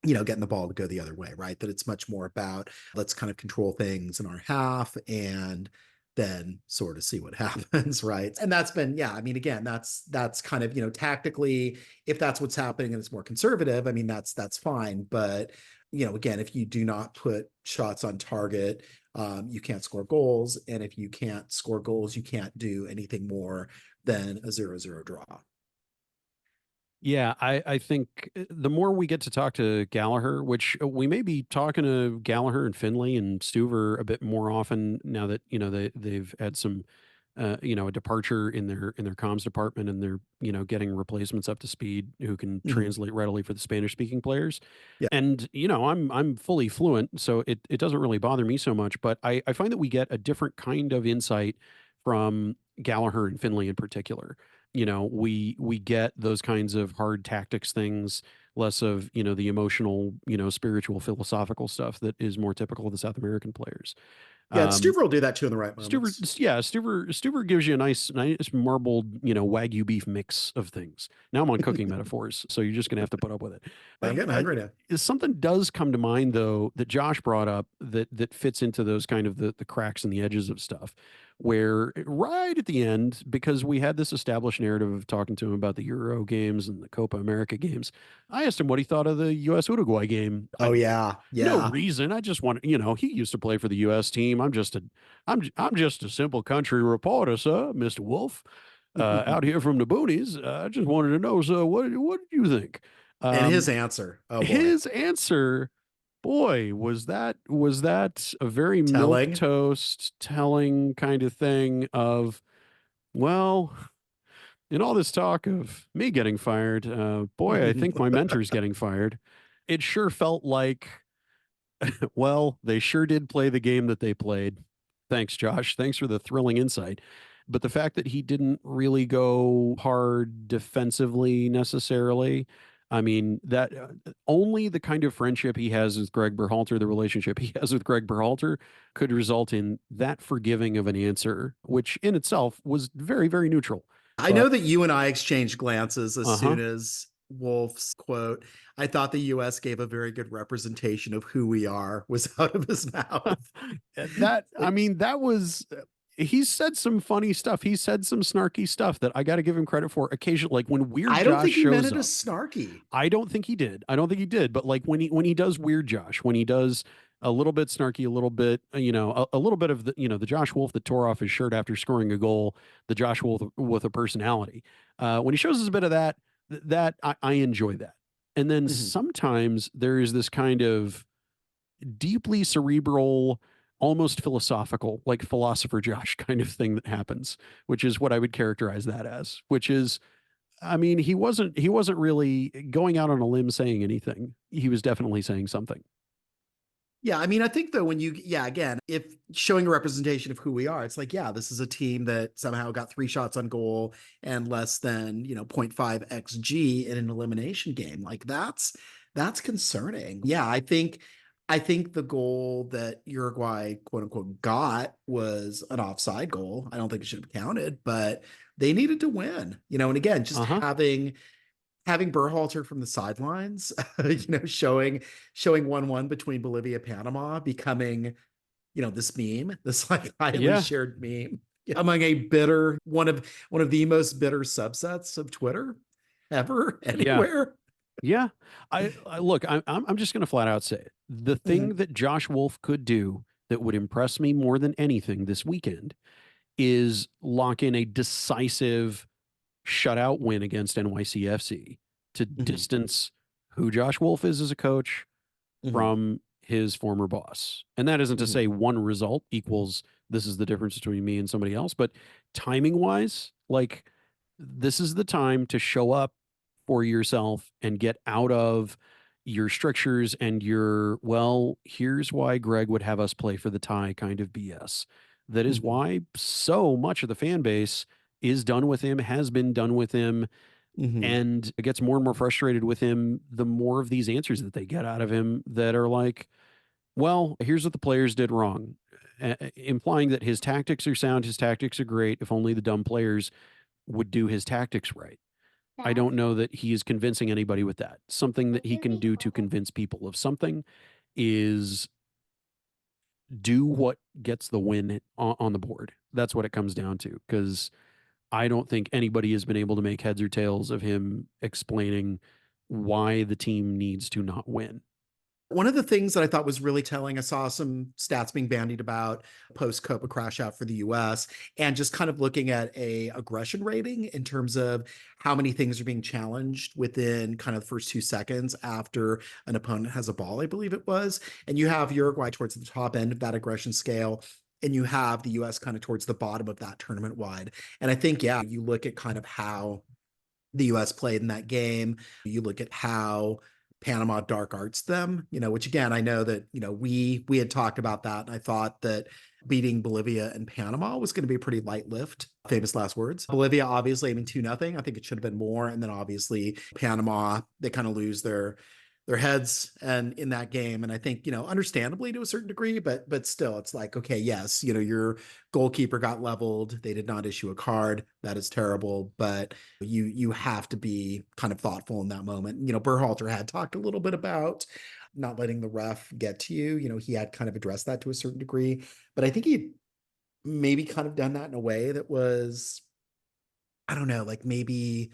getting the ball to go the other way, right? That it's much more about let's kind of control things in our half and then sort of see what happens, right? And that's been, yeah, I mean, again, that's kind of, tactically, if that's what's happening and it's more conservative, I mean, that's fine. But, again, if you do not put shots on target, you can't score goals. And if you can't score goals, you can't do anything more than a 0-0 draw. Yeah, I think the more we get to talk to Gallagher, which we may be talking to Gallagher and Finley and Stuver a bit more often now that they've had some a departure in their comms department, and they're getting replacements up to speed who can translate readily for the Spanish speaking players. Yeah. And I'm fully fluent, so it doesn't really bother me so much. But I find that we get a different kind of insight from Gallagher and Finley in particular. We get those kinds of hard tactics things, less of the emotional, spiritual, philosophical stuff that is more typical of the South American players. Yeah, Stuver will do that too in the right moments. Stuver gives you a nice marbled, Wagyu beef mix of things. Now I'm on cooking metaphors, so you're just gonna have to put up with it. I'm getting hungry now. Something does come to mind though that Josh brought up that fits into those kind of the cracks and the edges of stuff, where right at the end, because we had this established narrative of talking to him about the Euro games and the Copa America games, I asked him what he thought of the U.S. Uruguay game. Oh yeah, No reason. I just want he used to play for the U.S. team. I'm just a simple country reporter, sir, Mr. Wolf, out here from the boonies. I just wanted to know, sir, what did you think? And his answer, oh boy. His answer, boy, was that a very Telling. milquetoast, telling kind of thing of, well, in all this talk of me getting fired, boy, I think my mentor's getting fired. It sure felt like, well, they sure did play the game that they played. Thanks, Josh. Thanks for the thrilling insight. But the fact that he didn't really go hard defensively necessarily, I mean, that only the kind of friendship he has with Gregg Berhalter, the relationship he has with Gregg Berhalter, could result in that forgiving of an answer, which in itself was very, very neutral. I know that you and I exchanged glances as Uh-huh. soon as Wolf's quote, I thought the US gave a very good representation of who we are, was out of his mouth. That was, he said some funny stuff. He said some snarky stuff that I got to give him credit for occasionally. Like when Weird Josh shows up. I don't think he meant it as snarky. I don't think he did. But like when he does Weird Josh, when he does a little bit snarky, a little bit, a little bit of the, the Josh Wolf that tore off his shirt after scoring a goal, the Josh Wolf with a personality. When he shows us a bit of that I enjoy that. And then sometimes there is this kind of deeply cerebral, almost philosophical, like philosopher Josh kind of thing that happens, which is what I would characterize that as, which is, I mean, he wasn't really going out on a limb saying anything. He was definitely saying something. Yeah, I mean, I think though, again, if showing a representation of who we are, it's like, yeah, this is a team that somehow got 3 shots on goal and less than, 0.5 XG in an elimination game. Like that's concerning. Yeah, I think the goal that Uruguay, quote unquote, got was an offside goal. I don't think it should have counted, but they needed to win, and again, just having Berhalter from the sidelines, showing 1-1 between Bolivia, Panama, becoming, this meme, this like highly shared meme among a bitter, one of the most bitter subsets of Twitter ever, anywhere. Yeah. I look, I'm just going to flat out say it. The thing that Josh Wolf could do that would impress me more than anything this weekend is lock in a decisive shutout win against NYCFC to distance who Josh Wolf is as a coach from his former boss. And that isn't to say one result equals this is the difference between me and somebody else, but timing wise, like this is the time to show up for yourself and get out of your strictures and your, well, here's why Gregg would have us play for the tie kind of BS. That is why so much of the fan base is done with him, has been done with him, and it gets more and more frustrated with him the more of these answers that they get out of him that are like, well, here's what the players did wrong, implying that his tactics are sound, his tactics are great, if only the dumb players would do his tactics right. I don't know that he is convincing anybody with that. Something that he can do to convince people of something is do what gets the win on the board. That's what it comes down to, because I don't think anybody has been able to make heads or tails of him explaining why the team needs to not win. One of the things that I thought was really telling, I saw some stats being bandied about post-Copa crash out for the US, and just kind of looking at a aggression rating in terms of how many things are being challenged within kind of the first 2 seconds after an opponent has a ball, I believe it was. And you have Uruguay towards the top end of that aggression scale, and you have the US kind of towards the bottom of that tournament wide. And I think, yeah, you look at kind of how the US played in that game, you look at how Panama dark arts them, which again, I know that, we had talked about that. And I thought that beating Bolivia and Panama was going to be a pretty light lift. Famous last words. Bolivia, obviously, I mean, 2-0. I think it should have been more. And then obviously Panama, they kind of lose their heads and in that game. And I think, understandably to a certain degree, but still it's like, okay, yes, your goalkeeper got leveled. They did not issue a card. That is terrible. But you have to be kind of thoughtful in that moment. Berhalter had talked a little bit about not letting the ref get to you. He had kind of addressed that to a certain degree, but I think he maybe kind of done that in a way that was, I don't know, like maybe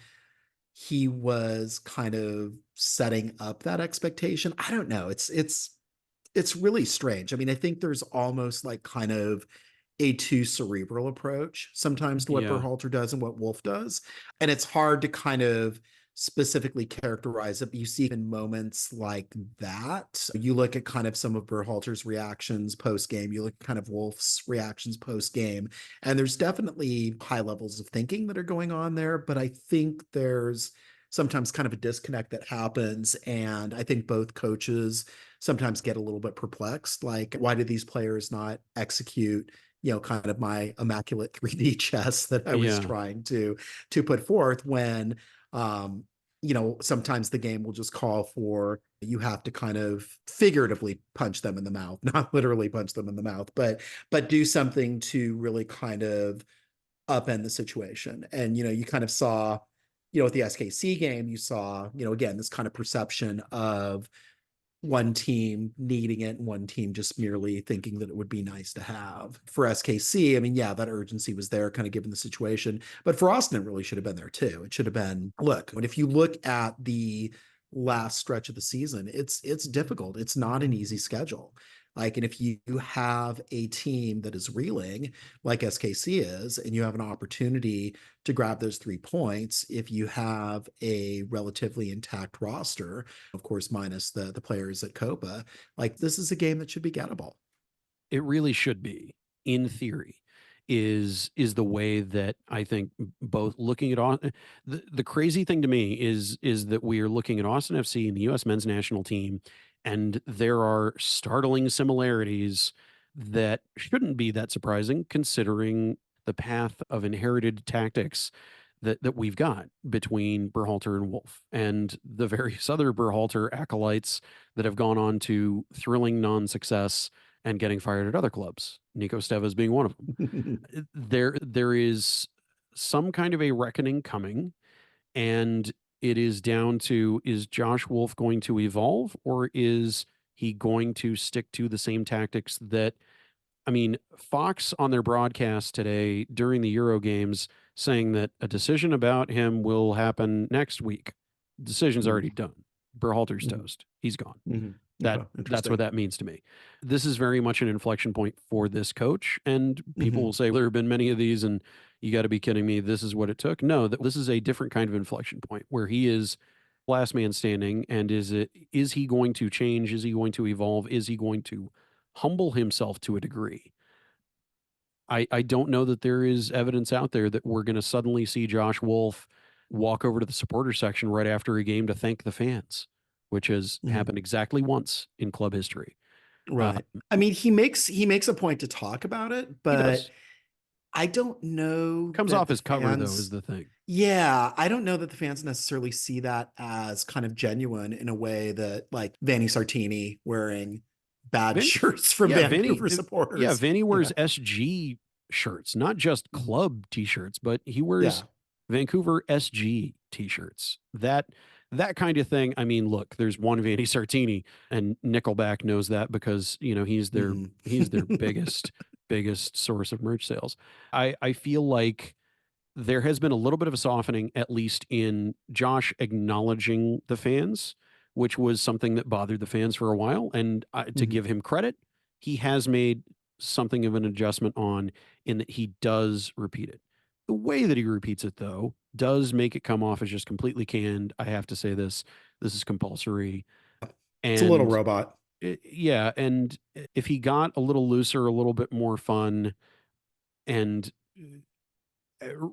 he was kind of setting up that expectation. I don't know. It's really strange. I mean, I think there's almost like kind of a too cerebral approach sometimes to what Yeah. Berhalter does and what Wolf does. And it's hard to kind of specifically characterize it, but you see in moments like that. You look at kind of some of Berhalter's reactions post-game, you look at kind of Wolf's reactions post-game, and there's definitely high levels of thinking that are going on there, but I think there's sometimes kind of a disconnect that happens, and I think both coaches sometimes get a little bit perplexed, like, why did these players not execute kind of my immaculate 3D chess that I was Yeah. trying to put forth when sometimes the game will just call for you have to kind of figuratively punch them in the mouth, not literally punch them in the mouth, but do something to really kind of upend the situation. And you kind of saw, with the SKC game, you saw, again, this kind of perception of one team needing it and one team just merely thinking that it would be nice to have. For SKC, I mean, yeah, that urgency was there kind of given the situation, but for Austin, it really should have been there too. It should have been, look, if you look at the last stretch of the season, it's difficult. It's not an easy schedule. Like, and if you have a team that is reeling like SKC is, and you have an opportunity to grab those 3 points, if you have a relatively intact roster, of course, minus the players at Copa, like this is a game that should be gettable. It really should be, in theory, is the way that I think both looking at the crazy thing to me is that we are looking at Austin FC and the US men's national team, and there are startling similarities that shouldn't be that surprising considering the path of inherited tactics that we've got between Berhalter and Wolf and the various other Berhalter acolytes that have gone on to thrilling non-success and getting fired at other clubs. Nico Stevas being one of them. There is some kind of a reckoning coming, and it is down to, is Josh Wolf going to evolve, or is he going to stick to the same tactics that, I mean, Fox on their broadcast today during the Euro games saying that a decision about him will happen next week. Decision's already done. Berhalter's toast. He's gone. That's what that means to me. This is very much an inflection point for this coach, and people will say there have been many of these and you got to be kidding me, this is what it took. No, this is a different kind of inflection point where he is last man standing, and is he going to change? Is he going to evolve? Is he going to humble himself to a degree? I don't know that there is evidence out there that we're going to suddenly see Josh Wolf walk over to the supporter section right after a game to thank the fans, which has happened exactly once in club history. Right. I mean, he makes a point to talk about it, but I don't know. Comes off his cover, though, is the thing. Yeah, I don't know that the fans necessarily see that as kind of genuine in a way that, like, Vanni Sartini wearing bad shirts from Vancouver supporters. Yeah, Vanni wears SG shirts, not just club t-shirts, but he wears Vancouver SG t-shirts. that kind of thing. I mean, look, there's one Vandy Sartini, and Nickelback knows that because he's their biggest source of merch sales. I feel like there has been a little bit of a softening, at least in Josh acknowledging the fans, which was something that bothered the fans for a while. And to give him credit, he has made something of an adjustment on in that he does repeat it. The way that he repeats it, though, does make it come off as just completely canned. I have to say this. This is compulsory. It's a little And robot. yeah. And if he got a little looser, a little bit more fun, and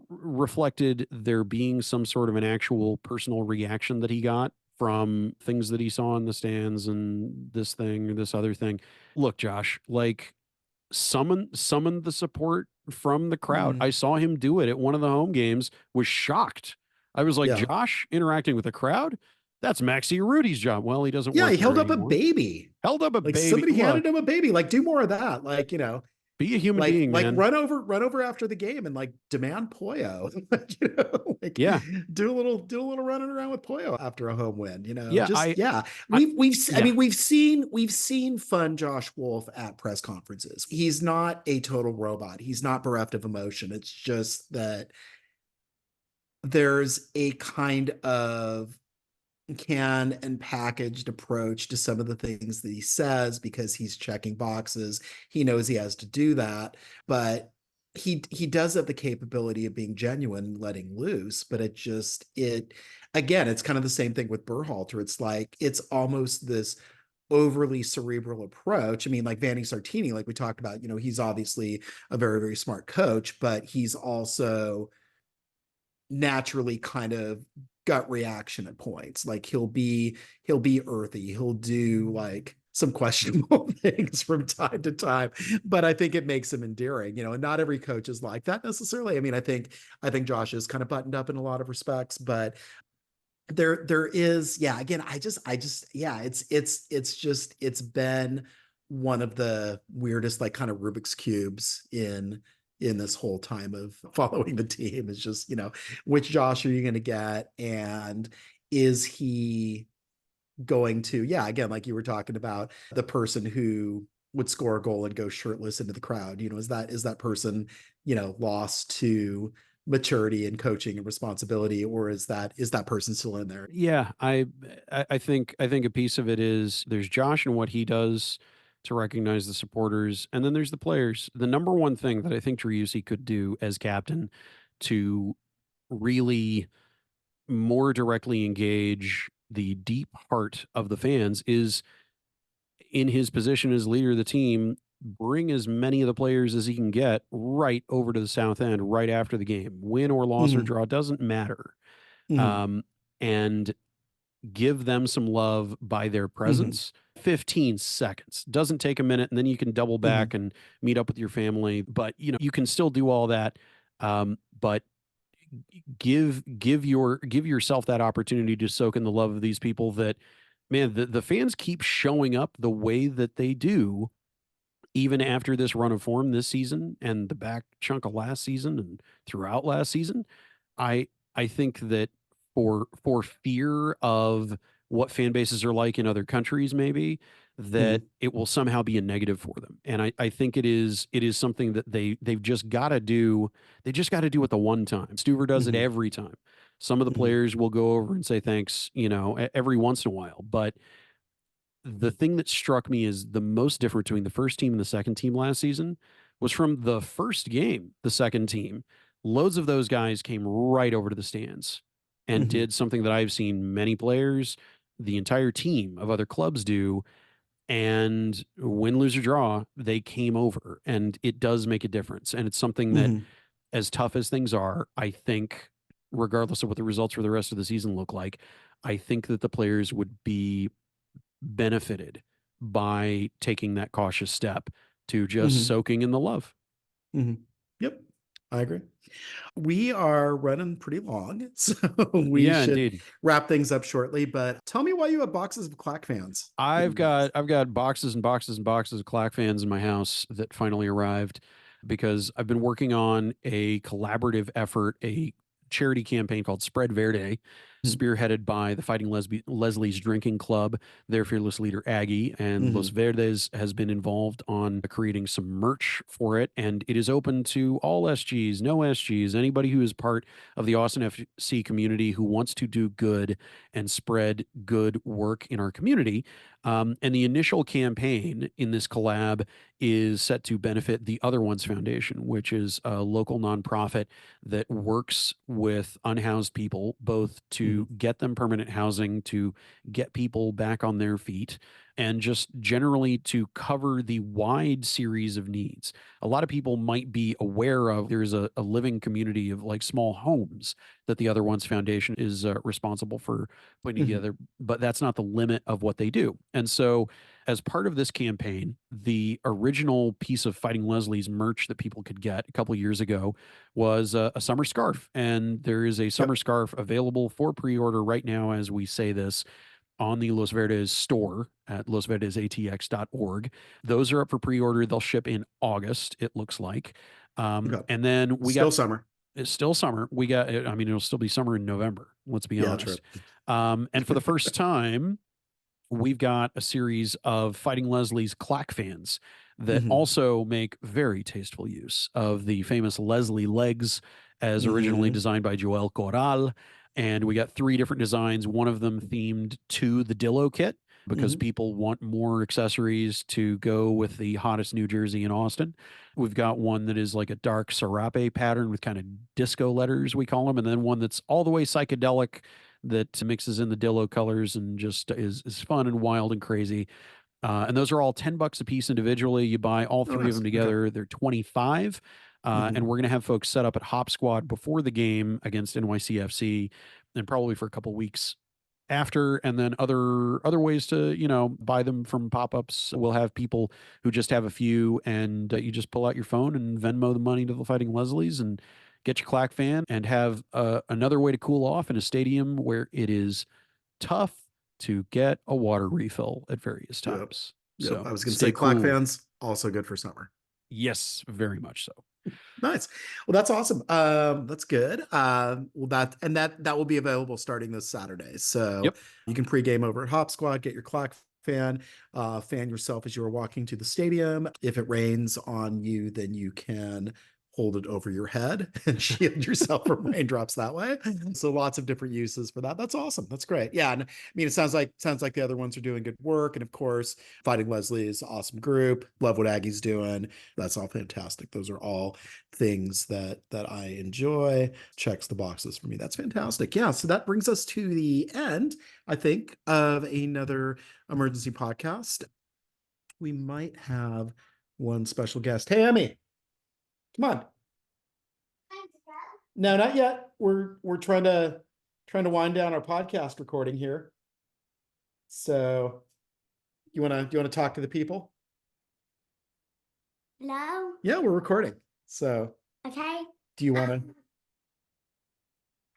reflected there being some sort of an actual personal reaction that he got from things that he saw in the stands and this thing or this other thing. Look, Josh, like summon the support from the crowd. I saw him do it at one of the home games, was shocked. I was like, Yeah. Josh interacting with the crowd? That's Maxie Rudy's job. Well, he doesn't Yeah, work he held there up a anymore. baby. Held up a Like baby. somebody Look, handed him a baby. Like, do more of that. Like, be a human being, man. run over after the game and like demand Pollo. Like Yeah. do a little running around with Pollo after a home win. Yeah, We've seen fun Josh Wolf at press conferences. He's not a total robot. He's not bereft of emotion. It's just that there's a kind of canned and packaged approach to some of the things that he says because he's checking boxes. He knows he has to do that, but he does have the capability of being genuine and letting loose. But it again, it's kind of the same thing with Berhalter. It's like it's almost this overly cerebral approach. I mean, like Vanni Sartini, like we talked about, he's obviously a very, very smart coach, but he's also naturally kind of gut reaction at points. Like he'll be earthy. He'll do like some questionable things from time to time, but I think it makes him endearing, and not every coach is like that necessarily. I mean, I think Josh is kind of buttoned up in a lot of respects, but there is, yeah, again, yeah, it's been one of the weirdest, like kind of Rubik's cubes in this whole time of following the team. Is just, which Josh are you going to get? And is he going to, yeah, again, like you were talking about, the person who would score a goal and go shirtless into the crowd, is that person, lost to maturity and coaching and responsibility, or is that person still in there? Yeah, I think a piece of it is there's Josh and what he does to recognize the supporters, and then there's the players. The number one thing that I think Driussi could do as captain to really more directly engage the deep heart of the fans is, in his position as leader of the team, bring as many of the players as he can get right over to the south end right after the game. Win or loss or draw, doesn't matter. And give them some love by their presence. 15 seconds. Doesn't take a minute, and then you can double back and meet up with your family. But you can still do all that. But give yourself that opportunity to soak in the love of these people that, man, the fans keep showing up the way that they do, even after this run of form this season and the back chunk of last season and throughout last season. I think that for fear of what fan bases are like in other countries, maybe, that it will somehow be a negative for them. And I think it is something that they've just got to do. They just got to do it the one time. Stuver does it every time. Some of the players will go over and say thanks, every once in a while. But the thing that struck me is the most different between the first team and the second team last season was from the first game, the second team. Loads of those guys came right over to the stands and did something that I've seen many players, the entire team of other clubs do. And win, lose, or draw, they came over, and it does make a difference. And it's something that, as tough as things are, I think, regardless of what the results for the rest of the season look like, I think that the players would be benefited by taking that cautious step to just soaking in the love. Yep, I agree. We are running pretty long, so we should indeed wrap things up shortly. But tell me why you have boxes of Clack fans. I've got boxes and boxes and boxes of Clack fans in my house that finally arrived because I've been working on a collaborative effort, a charity campaign called Spread Verde, spearheaded by the Fighting Leslie's Drinking Club, their fearless leader, Aggie, and Los Verdes has been involved on creating some merch for it. And it is open to all SGs, no SGs, anybody who is part of the Austin FC community who wants to do good and spread good work in our community. And the initial campaign in this collab is set to benefit the Other Ones Foundation, which is a local nonprofit that works with unhoused people, both to get them permanent housing, to get people back on their feet, and just generally to cover the wide series of needs. A lot of people might be aware of there's a living community of like small homes that the Other Ones Foundation is responsible for putting together, but that's not the limit of what they do. And so, as part of this campaign, the original piece of Fighting Leslie's merch that people could get a couple years ago was a summer scarf. And there is a summer scarf available for pre-order right now as we say this on the Los Verdes store at losverdesatx.org. Those are up for pre-order. They'll ship in August, it looks like. And then we Still summer. It's still summer. We got, I mean, it'll still be summer in November. Let's be honest. True. And for the first time, we've got a series of Fighting Leslie's clack fans that also make very tasteful use of the famous Leslie legs as originally designed by Joel Corral. And we got 3 different designs, one of them themed to the Dillo kit because people want more accessories to go with the hottest New Jersey in Austin. We've got one that is like a dark serape pattern with kind of disco letters, we call them, and then one that's all the way psychedelic that mixes in the Dillo colors and just is fun and wild and crazy. And those are all $10 a piece individually. You buy all 3 of them together. They're 25. And we're going to have folks set up at Hop Squad before the game against NYCFC and probably for a couple weeks after, and then other ways to, you know, buy them from pop-ups. We'll have people who just have a few, and you just pull out your phone and Venmo the money to the Fighting Leslie's and get your clack fan and have another way to cool off in a stadium where it is tough to get a water refill at various times. So I was going to say clack fans also good for summer. Yes, very much so. Nice. Well, that's awesome. That's good. Well, that will be available starting this Saturday. So you can pregame over at Hop Squad, get your clack fan yourself as you're walking to the stadium. If it rains on you, then you can hold it over your head and shield yourself from raindrops that way. So lots of different uses for that. That's awesome. That's great. Yeah. And I mean, it sounds like the other ones are doing good work. And of course, Fighting Leslie's awesome group. Love what Aggie's doing. That's all fantastic. Those are all things that I enjoy. Checks the boxes for me. That's fantastic. Yeah. So that brings us to the end, I think, of another emergency podcast. We might have one special guest. Hey, Emmy. Come on. No, not yet. We're trying to wind down our podcast recording here. So you wanna talk to the people? Hello? Yeah, we're recording. So okay. Do you wanna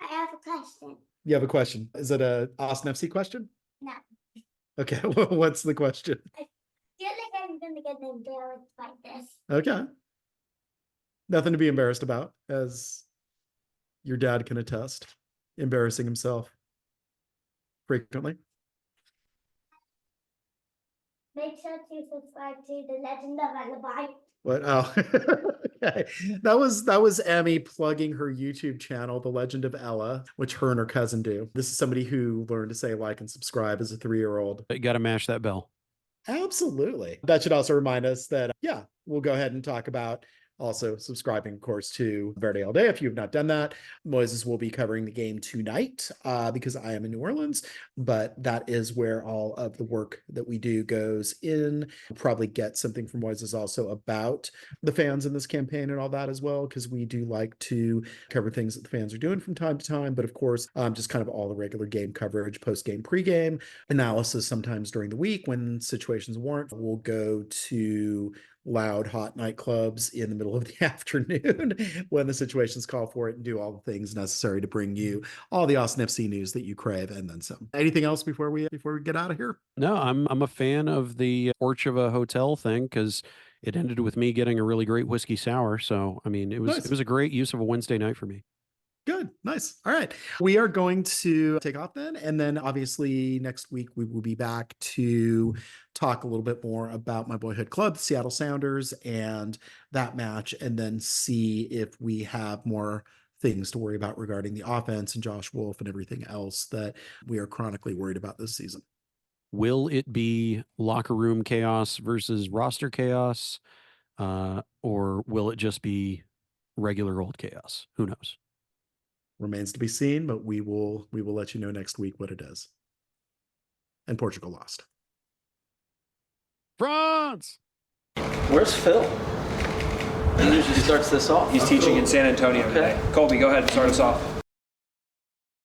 I have a question. You have a question. Is it a Austin FC question? No. Okay, what's the question? I feel like I'm gonna get embarrassed by this. Okay. Nothing to be embarrassed about, as your dad can attest. Embarrassing himself frequently. Make sure to subscribe to The Legend of Alibi. What? Oh, okay. That was Emmy plugging her YouTube channel, The Legend of Ella, which her and her cousin do. This is somebody who learned to say like and subscribe as a 3-year-old. You got to mash that bell. Absolutely. That should also remind us that, we'll go ahead and talk about also subscribing, of course, to Verde All Day. If you've not done that, Moises will be covering the game tonight because I am in New Orleans, but that is where all of the work that we do goes in. We'll probably get something from Moises also about the fans in this campaign and all that as well, because we do like to cover things that the fans are doing from time to time. But of course, just kind of all the regular game coverage, post-game, pre-game analysis sometimes during the week when situations warrant. We'll go to loud, hot nightclubs in the middle of the afternoon when the situations call for it and do all the things necessary to bring you all the Austin FC news that you crave and then some. Anything else before we get out of here? No, I'm a fan of the porch of a hotel thing because it ended with me getting a really great whiskey sour. So, I mean, it was a great use of a Wednesday night for me. Good. Nice. All right. We are going to take off then. And then obviously next week we will be back to talk a little bit more about my boyhood club, the Seattle Sounders, and that match, and then see if we have more things to worry about regarding the offense and Josh Wolf and everything else that we are chronically worried about this season. Will it be locker room chaos versus roster chaos? Or will it just be regular old chaos? Who knows? Remains to be seen, but we will let you know next week what it is. And Portugal lost. France! Where's Phil? He usually starts this off. He's teaching in San Antonio today. Colby, go ahead and start us off.